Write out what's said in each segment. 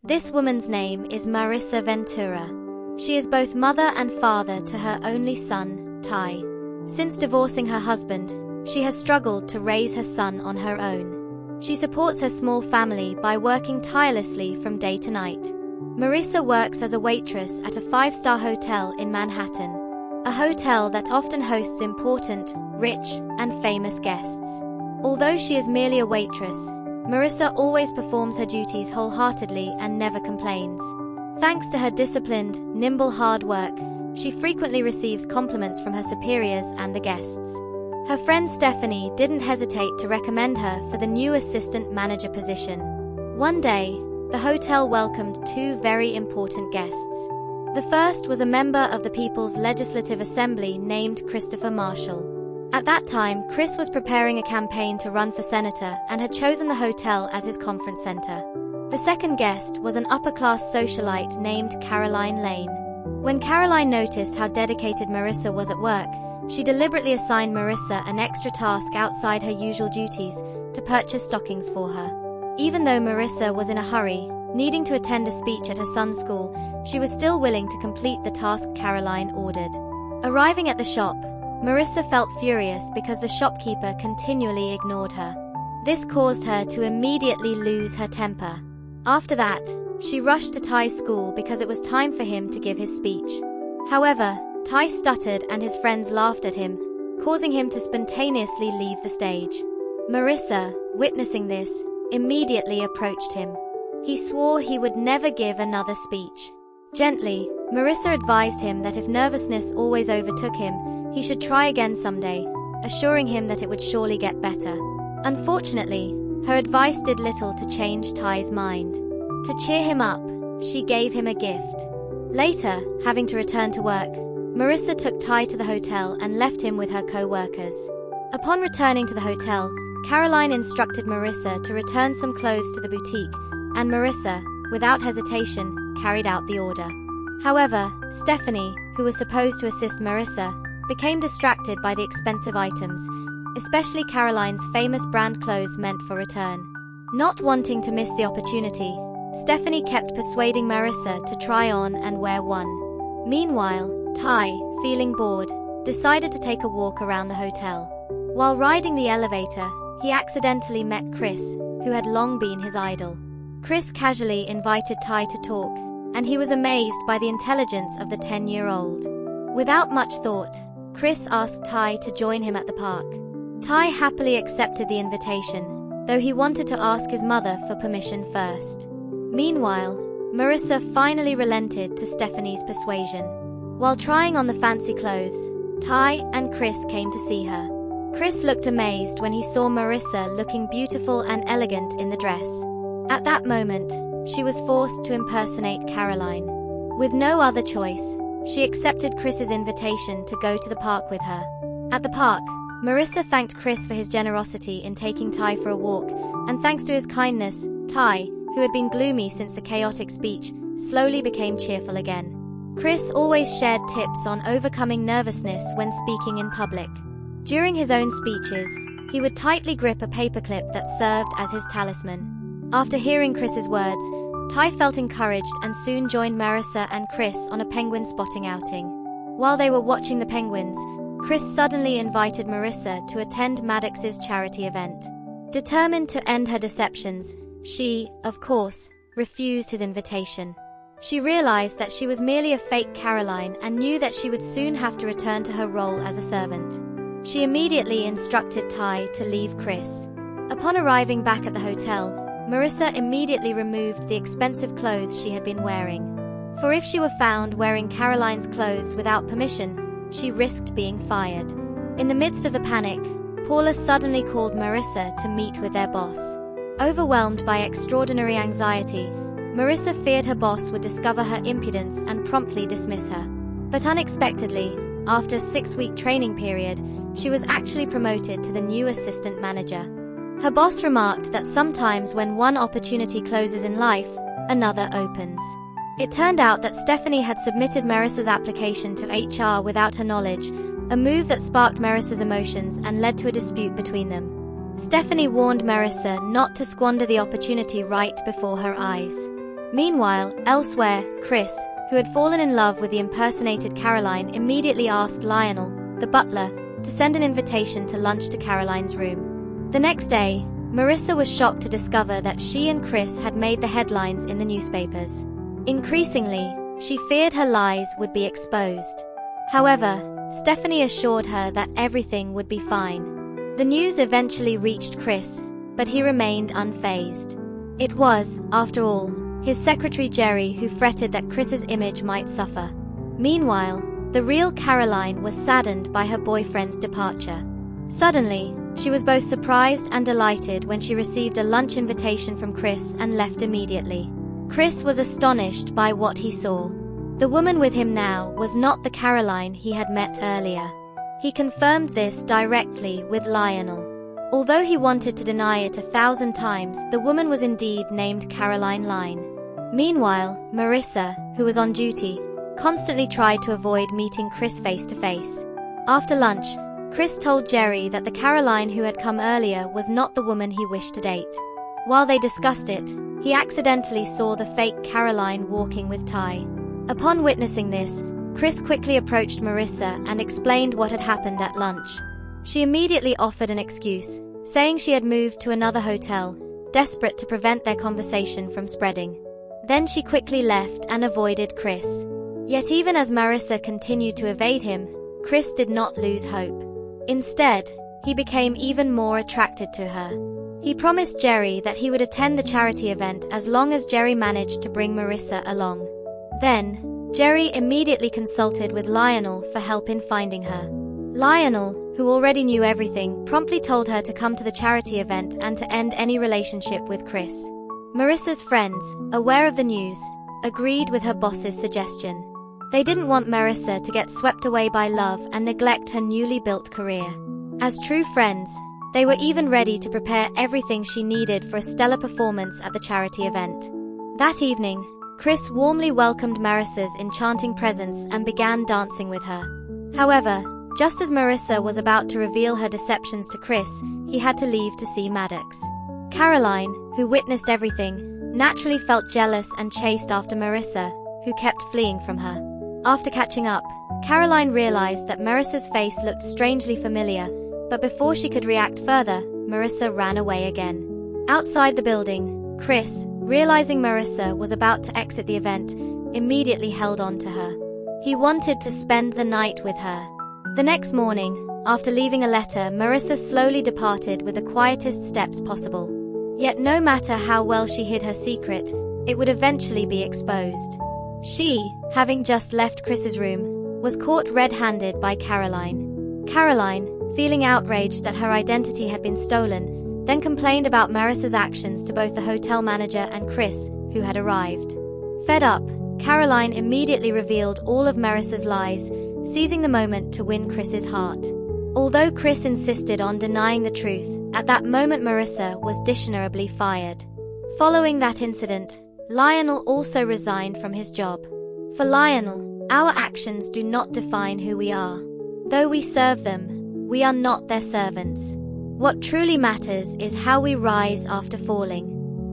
This woman's name is Marisa Ventura. She is both mother and father to her only son, Ty. Since divorcing her husband, she has struggled to raise her son on her own. She supports her small family by working tirelessly from day to night. Marisa works as a waitress at a 5-star hotel in Manhattan, a hotel that often hosts important, rich, and famous guests. Although she is merely a waitress, Marisa always performs her duties wholeheartedly and never complains. Thanks to her disciplined, nimble hard work, she frequently receives compliments from her superiors and the guests. Her friend Stephanie didn't hesitate to recommend her for the new assistant manager position. One day, the hotel welcomed 2 very important guests. The first was a member of the People's Legislative Assembly named Christopher Marshall. At that time, Chris was preparing a campaign to run for senator and had chosen the hotel as his conference center. The second guest was an upper-class socialite named Caroline Lane. When Caroline noticed how dedicated Marisa was at work, she deliberately assigned Marisa an extra task outside her usual duties to purchase stockings for her. Even though Marisa was in a hurry, needing to attend a speech at her son's school, she was still willing to complete the task Caroline ordered. Arriving at the shop, Marisa felt furious because the shopkeeper continually ignored her. This caused her to immediately lose her temper. After that, she rushed to Ty's school because it was time for him to give his speech. However, Ty stuttered and his friends laughed at him, causing him to spontaneously leave the stage. Marisa, witnessing this, immediately approached him. He swore he would never give another speech. Gently, Marisa advised him that if nervousness always overtook him, he should try again someday, assuring him that it would surely get better. Unfortunately, her advice did little to change Ty's mind. To cheer him up, she gave him a gift. Later, having to return to work, Marisa took Ty to the hotel and left him with her co-workers. Upon returning to the hotel, Caroline instructed Marisa to return some clothes to the boutique, and Marisa, without hesitation, carried out the order. However, Stephanie, who was supposed to assist Marisa, became distracted by the expensive items, especially Caroline's famous brand clothes meant for return. Not wanting to miss the opportunity, Stephanie kept persuading Marisa to try on and wear one. Meanwhile, Ty, feeling bored, decided to take a walk around the hotel. While riding the elevator, he accidentally met Chris, who had long been his idol. Chris casually invited Ty to talk, and he was amazed by the intelligence of the 10-year-old. Without much thought, Chris asked Ty to join him at the park. Ty happily accepted the invitation, though he wanted to ask his mother for permission first. Meanwhile, Marisa finally relented to Stephanie's persuasion. While trying on the fancy clothes, Ty and Chris came to see her. Chris looked amazed when he saw Marisa looking beautiful and elegant in the dress. At that moment, she was forced to impersonate Caroline. With no other choice, she accepted Chris's invitation to go to the park with her. At the park, Marisa thanked Chris for his generosity in taking Ty for a walk, and thanks to his kindness, Ty, who had been gloomy since the chaotic speech, slowly became cheerful again. Chris always shared tips on overcoming nervousness when speaking in public. During his own speeches, he would tightly grip a paperclip that served as his talisman. After hearing Chris's words, Ty felt encouraged and soon joined Marisa and Chris on a penguin spotting outing. While they were watching the penguins, Chris suddenly invited Marisa to attend Maddox's charity event. Determined to end her deceptions, she, of course, refused his invitation. She realized that she was merely a fake Caroline and knew that she would soon have to return to her role as a servant. She immediately instructed Ty to leave Chris. Upon arriving back at the hotel, Marisa immediately removed the expensive clothes she had been wearing. For if she were found wearing Caroline's clothes without permission, she risked being fired. In the midst of the panic, Paula suddenly called Marisa to meet with their boss. Overwhelmed by extraordinary anxiety, Marisa feared her boss would discover her impudence and promptly dismiss her. But unexpectedly, after a 6-week training period, she was actually promoted to the new assistant manager. Her boss remarked that sometimes when one opportunity closes in life, another opens. It turned out that Stephanie had submitted Marisa's application to HR without her knowledge, a move that sparked Marisa's emotions and led to a dispute between them. Stephanie warned Marisa not to squander the opportunity right before her eyes. Meanwhile, elsewhere, Chris, who had fallen in love with the impersonated Caroline, immediately asked Lionel, the butler, to send an invitation to lunch to Caroline's room. The next day, Marisa was shocked to discover that she and Chris had made the headlines in the newspapers. Increasingly, she feared her lies would be exposed. However, Stephanie assured her that everything would be fine. The news eventually reached Chris, but he remained unfazed. It was, after all, his secretary Jerry who fretted that Chris's image might suffer. Meanwhile, the real Caroline was saddened by her boyfriend's departure. Suddenly, she was both surprised and delighted when she received a lunch invitation from Chris and left immediately. Chris was astonished by what he saw. The woman with him now was not the Caroline he had met earlier. He confirmed this directly with Lionel. Although he wanted to deny it 1,000 times, the woman was indeed named Caroline Line. Meanwhile, Marisa, who was on duty, constantly tried to avoid meeting Chris face to face. After lunch, Chris told Jerry that the Caroline who had come earlier was not the woman he wished to date. While they discussed it, he accidentally saw the fake Caroline walking with Ty. Upon witnessing this, Chris quickly approached Marisa and explained what had happened at lunch. She immediately offered an excuse, saying she had moved to another hotel, desperate to prevent their conversation from spreading. Then she quickly left and avoided Chris. Yet even as Marisa continued to evade him, Chris did not lose hope. Instead, he became even more attracted to her. He promised Jerry that he would attend the charity event as long as Jerry managed to bring Marisa along. Then, Jerry immediately consulted with Lionel for help in finding her. Lionel, who already knew everything, promptly told her to come to the charity event and to end any relationship with Chris. Marisa's friends, aware of the news, agreed with her boss's suggestion. They didn't want Marisa to get swept away by love and neglect her newly built career. As true friends, they were even ready to prepare everything she needed for a stellar performance at the charity event. That evening, Chris warmly welcomed Marisa's enchanting presence and began dancing with her. However, just as Marisa was about to reveal her deceptions to Chris, he had to leave to see Maddox. Caroline, who witnessed everything, naturally felt jealous and chased after Marisa, who kept fleeing from her. After catching up, Caroline realized that Marisa's face looked strangely familiar, but before she could react further, Marisa ran away again. Outside the building, Chris, realizing Marisa was about to exit the event, immediately held on to her. He wanted to spend the night with her. The next morning, after leaving a letter, Marisa slowly departed with the quietest steps possible. Yet no matter how well she hid her secret, it would eventually be exposed. She, having just left Chris's room, was caught red-handed by Caroline. Caroline, feeling outraged that her identity had been stolen, then complained about Marisa's actions to both the hotel manager and Chris, who had arrived. Fed up, Caroline immediately revealed all of Marisa's lies, seizing the moment to win Chris's heart. Although Chris insisted on denying the truth, at that moment Marisa was dishonorably fired. Following that incident, Lionel also resigned from his job. For Lionel, our actions do not define who we are. Though we serve them, we are not their servants. What truly matters is how we rise after falling.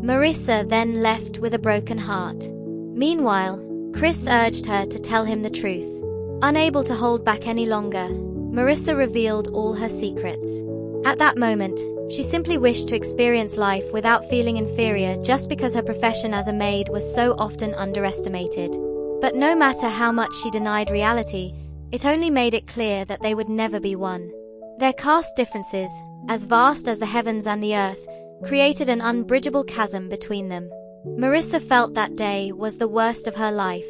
Marisa then left with a broken heart. Meanwhile, Chris urged her to tell him the truth. Unable to hold back any longer, Marisa revealed all her secrets. At that moment, she simply wished to experience life without feeling inferior just because her profession as a maid was so often underestimated. But no matter how much she denied reality, it only made it clear that they would never be one. Their caste differences, as vast as the heavens and the earth, created an unbridgeable chasm between them. Marisa felt that day was the worst of her life.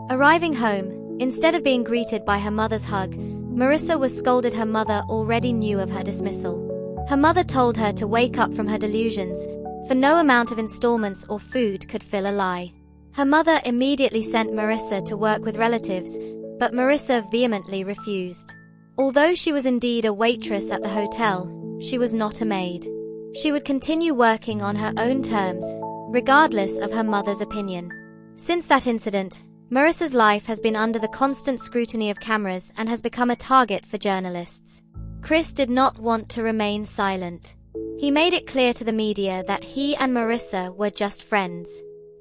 Arriving home, instead of being greeted by her mother's hug, Marisa was scolded. Her mother already knew of her dismissal. Her mother told her to wake up from her delusions, for no amount of installments or food could fill a lie. Her mother immediately sent Marisa to work with relatives, but Marisa vehemently refused. Although she was indeed a waitress at the hotel, she was not a maid. She would continue working on her own terms, regardless of her mother's opinion. Since that incident, Marisa's life has been under the constant scrutiny of cameras and has become a target for journalists. Chris did not want to remain silent. He made it clear to the media that he and Marisa were just friends.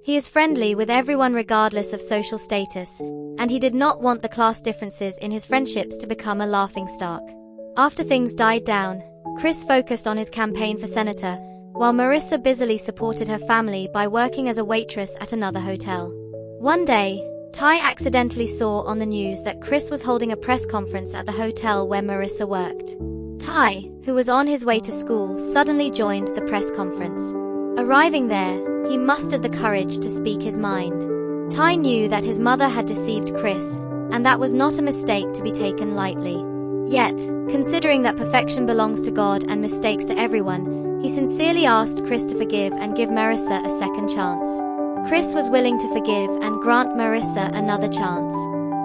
He is friendly with everyone regardless of social status, and he did not want the class differences in his friendships to become a laughingstock. After things died down, Chris focused on his campaign for senator, while Marisa busily supported her family by working as a waitress at another hotel. One day, Ty accidentally saw on the news that Chris was holding a press conference at the hotel where Marisa worked. Ty, who was on his way to school, suddenly joined the press conference. Arriving there, he mustered the courage to speak his mind. Ty knew that his mother had deceived Chris, and that was not a mistake to be taken lightly. Yet, considering that perfection belongs to God and mistakes to everyone, he sincerely asked Chris to forgive and give Marisa a second chance. Chris was willing to forgive and grant Marisa another chance.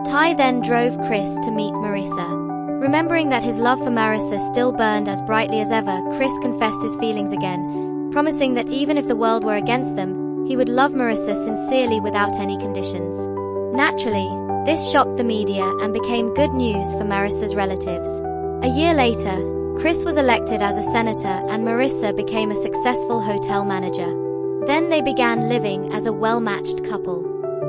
Ty then drove Chris to meet Marisa. Remembering that his love for Marisa still burned as brightly as ever, Chris confessed his feelings again, promising that even if the world were against them, he would love Marisa sincerely without any conditions. Naturally, this shocked the media and became good news for Marisa's relatives. A year later, Chris was elected as a senator and Marisa became a successful hotel manager. Then they began living as a well-matched couple.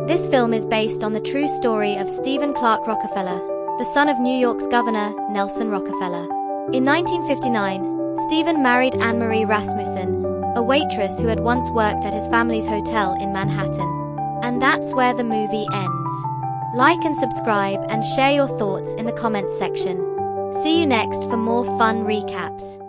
This film is based on the true story of Stephen Clark Rockefeller, the son of New York's Governor, Nelson Rockefeller. In 1959, Stephen married Anne-Marie Rasmussen, a waitress who had once worked at his family's hotel in Manhattan. And that's where the movie ends. Like and subscribe and share your thoughts in the comments section. See you next for more fun recaps.